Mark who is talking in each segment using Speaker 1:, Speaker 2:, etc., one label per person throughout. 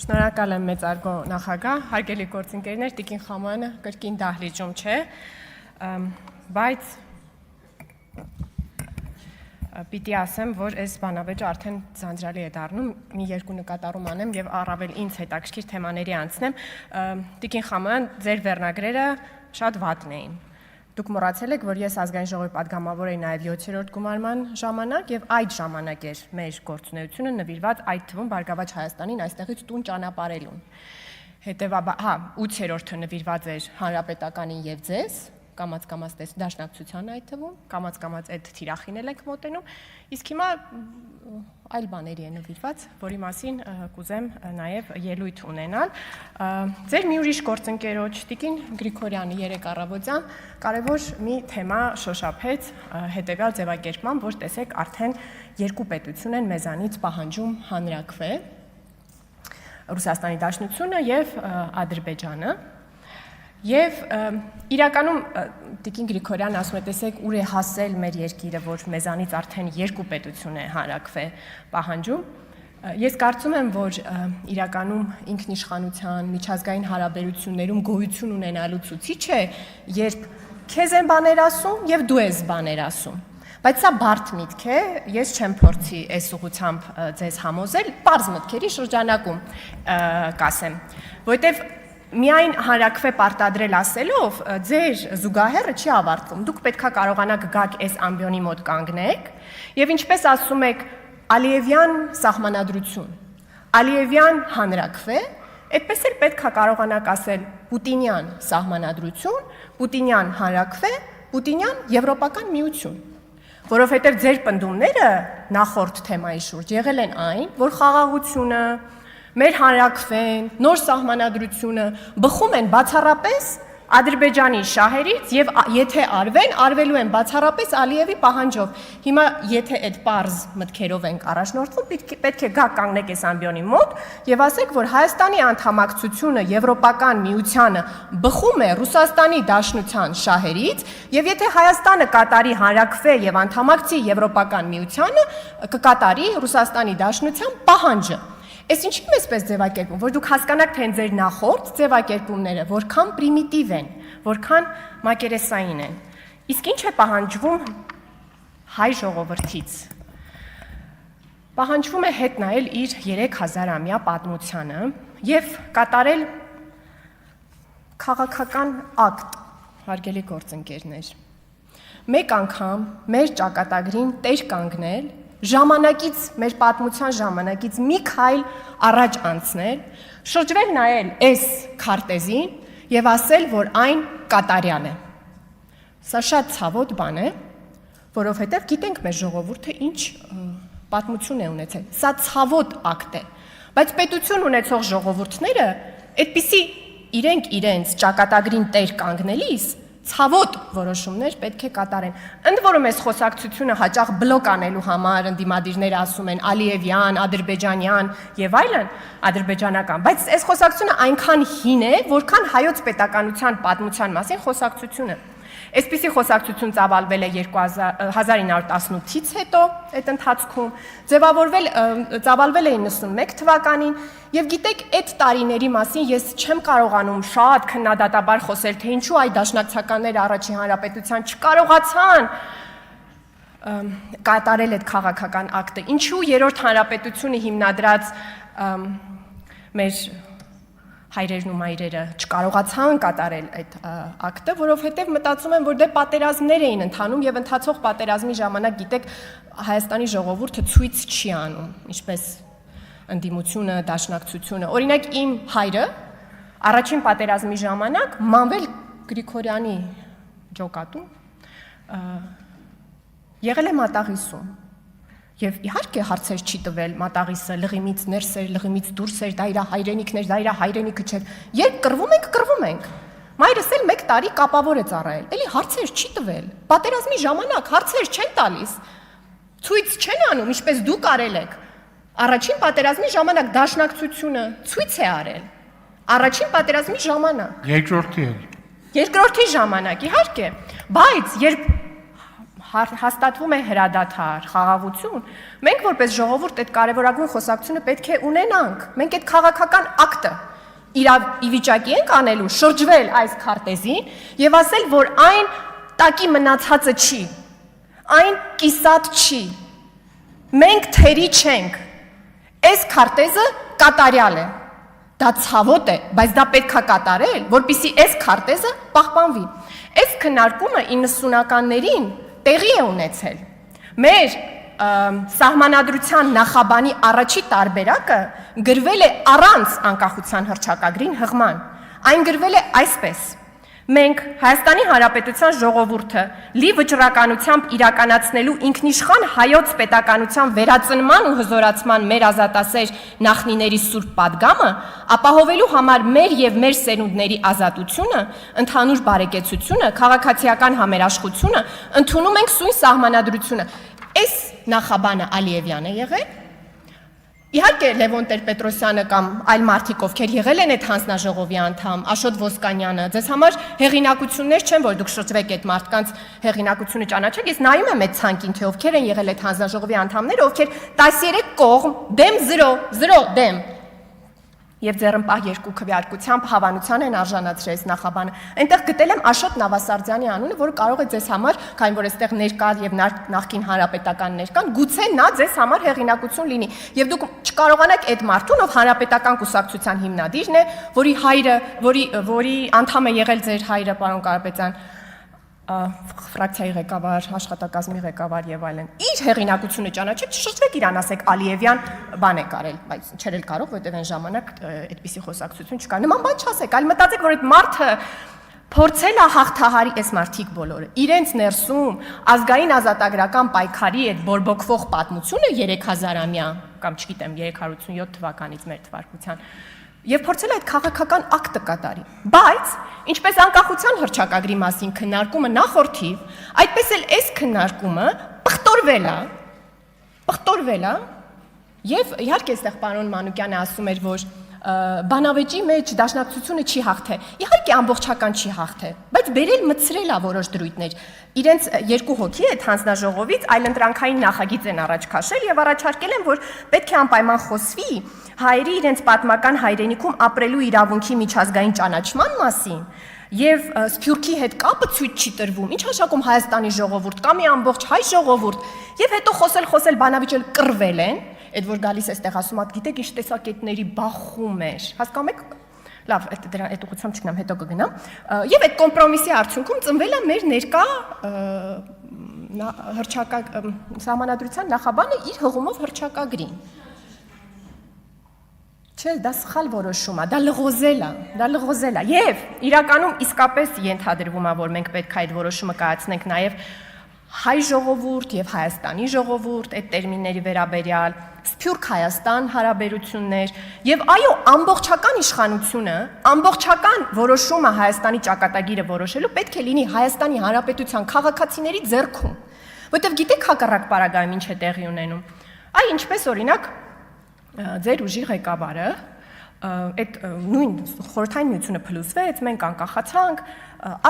Speaker 1: Շնորհակալ եմ մեծարգո նախագահ, հարգելի գործընկերներ, Տիկին Խամոյանը կրկին դահլիճում չէ, բայց պիտի ասեմ, որ այս բանավեճը արդեն ձանձրալի է դառնում, մի երկու նկատառում անեմ եւ առավել ինձ հետաքրքիր թեմաների անցնեմ։ Տիկին Խամոյան, ձեր վերնագրերը շատ վատն էին։ Դուք մոռացել եք, որ ես ազգային ժողովի պատգամավոր էի նաև 7-րդ գումարման ժամանակ եւ այդ ժամանակ էր մեր գործունեությունը նվիրված այդ թվում Բարգավաճ Հայաստանին այստեղից տուն ճանապարհելուն։ Հետևաբար, 8-րդը նվիրված էր Հանրապետականին եւ ձեզ, կամաց-կամաց դաշնակցությանը այդ թվում, կամաց-կամաց այդ թիրախին էլ եք մոտենում, իսկ հիմա այլ բաների է նվիրված, որի մասին կուզեմ նաև ելույթ ունենալ։ Ձեր մի ուրիշ գործընկերոջ Տիկին Գրիգորյանը երեկ առավոտյան կարևոր մի թեմա շոշափեց հետևյալ ձևակերպման, որ տեսեք արդեն երկու պետություն են մեզանից պահանջում հանրաքվե, Ռուսաստանի Դաշնությունը եւ Ադրբեջանը։ Եվ իրականում Տիկին Գրիգորյանը ասում է, տեսեք, ուր է հասել մեր երկիրը, որ մեզանից արդեն երկու պետություն է հանրաքվե պահանջում։ Ես կարծում եմ, որ իրականում ինքնիշխանության, միջազգային հարաբերություններում գոյություն ունենալու ցուցիչ է, երբ քեզ են բաներ ասում եւ դու ես բաներ ասում։ Բայց սա բարդ միտք է, ես չեմ փորձի այս ուղղությամբ ձեզ համոզել, պարզ մտքերի շրջանակում կասեմ, որովհետեւ միայն հանրաքվե պարտադրել ասելով ձեր զուգահեռը չի ավարտվում։ Դուք պետքա կարողանաք գաք այս ամբիոնի մոտ կանգնեք եւ ինչպես ասում եք Ալիևյան սահմանադրություն, Ալիևյան հանրաքվե, այդպես էլ պետքա կարողանաք ասել Պուտինյան սահմանադրություն, Պուտինյան հանրաքվե, Պուտինյան Եվրոպական միություն։ Որովհետեւ ձեր պնդումները նախորդ թեմայի շուրջ եղել են այն, որ խաղաղությունը մեր հանրաքվեն, նոր սահմանադրությունը բխում են բացառապես Ադրբեջանի շահերից եւ եթե արվելու են բացառապես Ալիևի պահանջով։ Հիմա եթե այդ պարզ մտքերով ենք առաջնորդվում, պետք է գա կանգնեք այս ամբիոնի մոտ եւ ասեք, որ Հայաստանի անդամակցությունը Եվրոպական միությանը բխում է Ռուսաստանի Դաշնության շահերից եւ եթե Հայաստանը կատարի հանրաքվե եւ անդամակցի Եվրոպական միությանը, կկատարի Ռուսաստանի Դաշնության պահանջը։ Այս ինչի՞ մեզպես ձևակերպում, որ դուք հասկանաք, թե ձեր նախորդ ձևակերպումները որքան պրիմիտիվ են, որքան մակերեսային են։ Իսկ ինչ է պահանջվում հայ ժողովրդից։ Պահանջվում է հետ նայել իր 3000-ամյա պատմությանը եւ կատարել քաղաքական ակտ, հարգելի գործընկերներ։ Մեկ անգամ մեր ճակատագրին տեր կանգնել ժամանակից, մեր պատմության ժամանակից մի քայլ առաջ անցնել, շրջվել նայել այս քարտեզին եւ ասել, որ այն կատարյալ է։ Սա շատ ցավոտ բան է, որովհետեւ գիտենք մեր ժողովուրդը ինչ պատմություն է ունեցել։ Սա ցավոտ ակտ է, բայց պետություն ունեցող ժողովուրդները այդպիսի իրենց ճակատագրին տեր կանգնելիս ցավոտ որոշումներ պետք է կատարեն։ Ընդ որում այս խոսակցությունը հաճախ բլոկ անելու համար ընդդիմադիրները ասում են Ալիևյան, ադրբեջանյան եւ այլն, ադրբեջանական, բայց այս խոսակցությունը այնքան հին է, որքան հայոց պետականության պատմության մասին խոսակցությունը։ Այսպիսի խոսակցություն ծավալվել է 1918-ից հետո այդ ընթացքում, ծավալվել է 91 թվականին եւ գիտեք այդ տարիների մասին ես չեմ կարողանում շատ քննադատաբար խոսել, թե ինչու այդ դաշնակցականները առաջին հանրապետության չկարողացան կատարել այդ քաղաքական ակտը, ինչու երրորդ հանրապետությունը հիմնադրած մեր հայրերն ու մայրերը չկարողացան կատարել այդ ակտը, որովհետև մտածում եմ, որ դե պատերազմներ էին ընթանում եւ ընթացող պատերազմի ժամանակ գիտեք Հայաստանի ժողովուրդը ցույց չի անում, ինչպես ընդդիմությունը, դաշնակցությունը։ Օրինակ իմ հայրը առաջին պատերազմի ժամանակ Մանվել Գրիգորյանի ջոկատում եղել է մատաղիսում։ Եվ իհարկե հարցեր չի տվել մատաղիսը լղիմից ներս էր, լղիմից դուրս էր, դա իր հայրենիքն էր, դա իր հայրենիքը չէր։ Երբ կռվում ենք։ Մայրս էլ 1 տարի կապավոր է ծառայել։ Էլի հարցեր չի տվել։ Պատերազմի ժամանակ հարցեր չեն տալիս։ Ցույց չեն անում, ինչպես դուք արել եք։ Առաջին պատերազմի ժամանակ դաշնակցությունը ցույց է արել։ Առաջին պատերազմի ժամանակ։
Speaker 2: Երկրորդի էլ։
Speaker 1: Երկրորդի ժամանակ, իհարկե, բայց երբ հաստատվում է հրադադար, խաղաղություն, մենք որպես ժողովուրդ այդ կարևորագույն խոսակցությունը պետք է ունենանք։ Մենք այդ քաղաքական ակտը ի վիճակի ենք անելու, շրջվել այս քարտեզին եւ ասել, որ այն տակի մնացածը չի, այն կիսատ չի։ Մենք թերի չենք։ Այս քարտեզը կատարյալ է։ Դա ցավոտ է, բայց դա պետք է կատարել, որպեսզի այս քարտեզը պահպանվի։ Այս քննարկումը 90-ականներին տեղի է ունեցել։ Մեր սահմանադրության նախաբանի առաջի տարբերակը գրվել է առանց անկախության հռչակագրին հղման։ Այն գրվել է այսպես. Մենք Հայաստանի Հանրապետության ժողովուրդը լի վճռականությամբ իրականացնելու ինքնիշխան հայոց պետականության վերածնման ու հզորացման մեր ազատասեր նախնիների սուրբ պատգամը ապահովելու համար մեր եւ մեր սերունդների ազատությունը, ընդհանուր բարեկեցությունը, քաղաքացիական համերաշխությունը ընդունում ենք սույն սահմանադրությունը։ Այս նախաբանը Ալիևյան է եղել։ Իհարկե Լևոն Տեր-Պետրոսյանը կամ այլ մարդիկ, ովքեր եղել են այդ հանձնաժողովի անդամ, Աշոտ Ոսկանյանը, ձեզ համար հեղինակություններ չեն, որ դուք շրջվեք այդ մարդկանց հեղինակությունը ճանաչեք։ Ես նայում եմ այդ ցանկին, թե ովքեր են եղել այդ հանձնաժողովի անդամները, ովքեր 13 կողմ, դեմ 0 դեմ։ Եվ ձեռնպահ երկու քվեարկությամբ հավանության են արժանացրել նախաբանը։ Այնտեղ գտել եմ Աշոտ Նավասարդյանի անունը, որը կարող է ձեզ համար, քանի որ այստեղ ներկա եւ նախկին հանրապետականներ կան, գուցե նա ձեզ համար հեղինակություն լինի։ Եւ դուք չկարողանաք այդ մարդուն, ով հանրապետական կուսակցության հիմնադիրն է, որի հայրը, որի անդամ է եղել ձեր հայրը, պարոն Կարապետյան, ֆրակցիայի ղեկավար, աշխատակազմի ղեկավար եւ այլն։ Իր հեղինակությունը ճանաչեք, չշրջվեք իրան, ասեք Ալիևյան բան է կարել, բայց չէր էլ կարող, որտեղ այն ժամանակ այդպիսի խոսակցություն չկար։ Նման բան չասեք, այլ մտածեք, որ այդ մարդը փորձել է հաղթահարի այս մարդիկ բոլորը։ Իրենց ներսում ազգային ազատագրական պայքարի այդ բորբոքվող պատմությունը 3000-ամյա կամ չգիտեմ 387 թվականից մեր թվարկության եւ փորձել այդ քաղաքական ակտը կատարի։ Բայց ինչպես անկախության հռչակագրի մասին քննարկումը նախորդիվ, այդպես էլ այս քննարկումը պղտորվել է եւ իհարկե այստեղ պարոն Մանուկյանը ասում էր, որ բանավեճի մեջ դաշնակցությունը չի հաղթել։ Իհարկե ամբողջական չի հաղթել, բայց բերել մցրել է որոշ դրույթներ։ Իրենց երկու հոգի այդ հանձնաժողովից այլընտրանքային նախագիծ են առաջ քաշել եւ առաջարկել են, որ պետք է անպայման խոսվի հայերի իրենց պատմական հայրենիքում ապրելու իրավունքի միջազգային ճանաչման մասին եւ Սփյուռքի հետ կապը ցույց չի տրվում։ Ինչ հաշակում Հայաստանի ժողովուրդ կամ մի ամբողջ հայ ժողովուրդ եւ հետո խոսել բանավիճել կռվել են, այդ որ գալիս էստեղ ասում ա, գիտեք ինչ տեսակետների բախում էր։ Հասկանում եք, լավ, այդ ուղղությամբ չգնամ, հետո կգնամ։ Եվ այդ կոմպրոմիսի արդյունքում ծնվել է մեր ներկա սահմանադրության նախաբանը իր հղումով հռչակագրին։ Չէ, դա սխալ որոշում է, դա լղոզել է։ Եվ իրականում իսկապես ենթադրվում է, որ մենք պետք է այդ որոշումը կայացնենք նաև հայ ժողովուրդ եւ Հայաստանի ժողովուրդ այդ տերմինների վերաբերյալ, Սփյուռք Հայաստան հարաբերություններ եւ այո, ամբողջական իշխանությունը, ամբողջական որոշումը Հայաստանի ճակատագիրը որոշելու պետք է լինի Հայաստանի Հանրապետության քաղաքացիների ձեռքում, որտեղ գիտեք հակառակ պարագայում ինչ է տեղի ունենում։ Այ ինչպես օրինակ ձեր ուժի ղեկավարը այդ նույն խորհրդային միությունը փլուզվեց, մենք անկախացանք,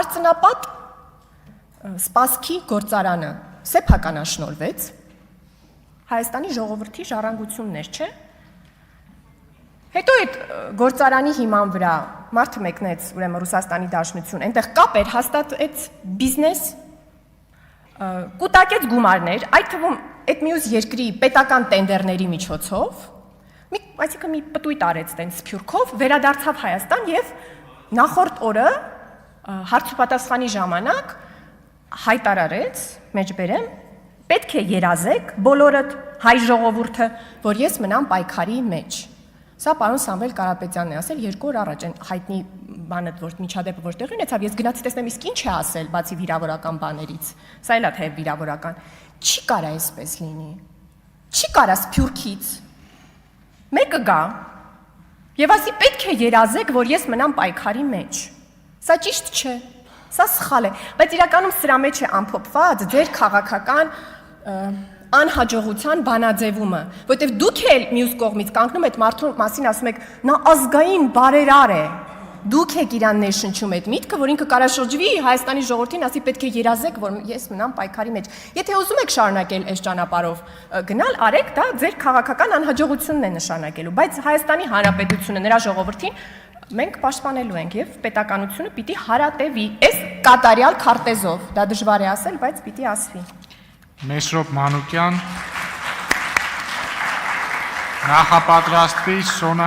Speaker 1: արցնապատ Սպասքի գործարանը սեփականաշնորհվեց, Հայաստանի ժողովրդի ժառանգություններ, չէ։ Հետո այդ գործարանի հիման վրա մարդը մեկնեց, ուրեմն Ռուսաստանի Դաշնություն, այնտեղ կապ էր, հաստատեց բիզնես, կուտակեց գումարներ, այդ թվում այդ մյուս երկրի պետական տենդերների միջոցով, այսինքն մի պտույտ արեց տենց Սփյուռքով, վերադարձավ Հայաստան եւ նախորդ օրը հարցուպատասխանի ժամանակ հայտարարեց, մեջբերեմ, պետք է երազեք բոլորդ հայ ժողովուրդը, որ ես մնամ պայքարի մեջ։ Սա պարոն Սամվել Կարապետյանն է ասել 2 օր առաջ այն հայտնի բանը, որ միջադեպը որտեղ ունեցավ, ես գնացի տեսնեմ իսկ ինչ է ասել, բացի վիրավորական բաներից։ Սա էլ է թե վիրավորական։ Չի կարա այսպես լինի։ Չի կարա Սփյուռքից մեկը գա եւ ասի պետք է երազեք, որ ես մնամ պայքարի մեջ։ Սա ճիշտ չէ։ Սա սխալ է, բայց իրականում սրա մեջ է ամփոփված ձեր քաղաքական անհաջողության բանաձևումը, որտեղ դուք էլ մյուս կողմից կանգնում եք մարդու մասին ասում եք նա ազգային բարերար է, դուք եք իրան ներշնչում այդ միտքը, որ ինքը կարա շրջվի Հայաստանի ժողովրդին, ասի պետք է երազեք, որ ես մնամ պայքարի մեջ։ Եթե ուզում եք շարունակել այս ճանապարհով գնալ, արեք, դա ձեր քաղաքական անհաջողությունն է նշանակելու, բայց Հայաստանի Հանրապետությունը, նրա ժողովրդին մենք պաշտպանելու ենք եւ պետականությունը պիտի հարատևի այս կատարյալ քարտեզով։ Դա դժվար է ասել, բայց պիտի ասվի։
Speaker 2: Մեսրոպ Մանուկյան, նախապատրաստվի Սոնա